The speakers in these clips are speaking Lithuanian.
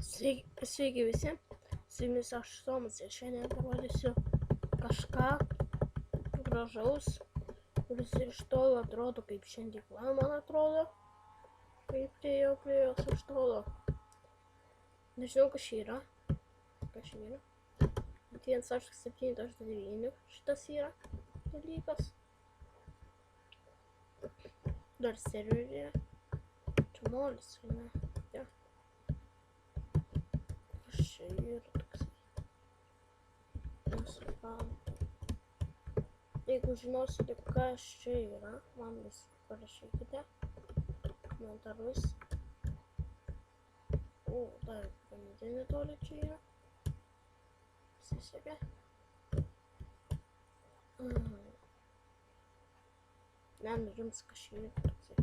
Sveiki visi, su jumis aš Tomas ir šiandien parodysiu kažką gražaus, kuris iš tolo atrodo kaip šventykla, man atrodo, kaip priėjau prie jos iš tolo. Nežinau, kas čia yra. Bet 1.7.9 šitas yra dalykas. Dar serveryje. Čia molis, ne? Ja. Kas čia yra toksai? Nesuprantu. Jeigu žinosite, kas čia yra, man vis parašykite komentarus. O, dar pamatė netoli čia yra. Pasisekė. Rimtas kas čia yra toksai.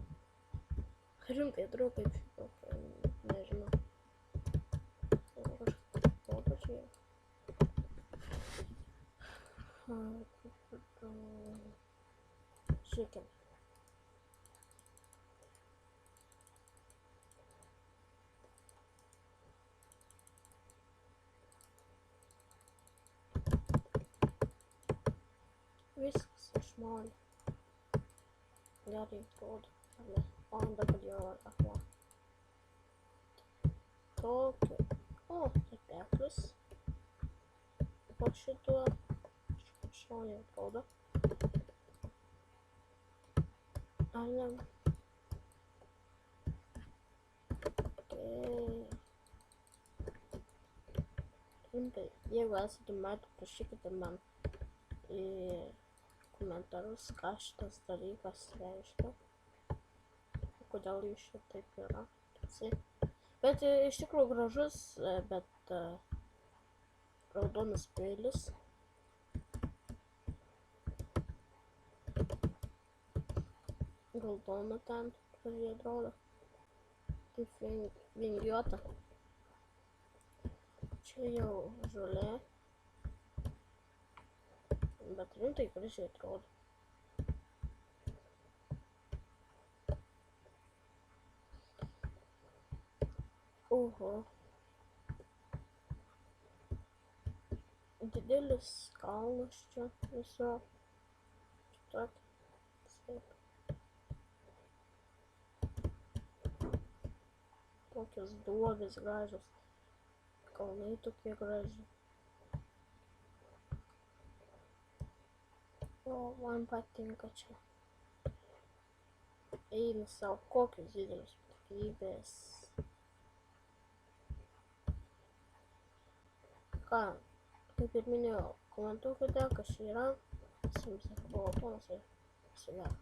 Rimtai atrodo kaip šitokio, nežinau. Kažkas tokio čia yra. Žiūrėkime. Viskas iš molio. Gerai atrodo. O, dabar jau akmuo. Tokio. O, tarpeklis. Po šituo. Šauniai atrodo. Ar ne? Rimtai, jeigu esate matę, prašykite man į komentarus, ką šitas dalykas reiškia. Kodėl jis čia taip yra. Bet iš tikrųjų gražus, bet raudonas peilis. Raudona ten, gražiai atrodo. Taip vingiuota. Čia jau žolė. Bet rimtai gražiai atrodo. Oho. Didelis kalnas čia viso. Taip. Tokios duobės gražios. Kalnai tokie gražiai. O, man patinka čia. Eina savo, kokios didelis platybės. Ką, kaip ir minėjau, komentuokite, kas čia yra. Jums buvo Tomas ir viso gero.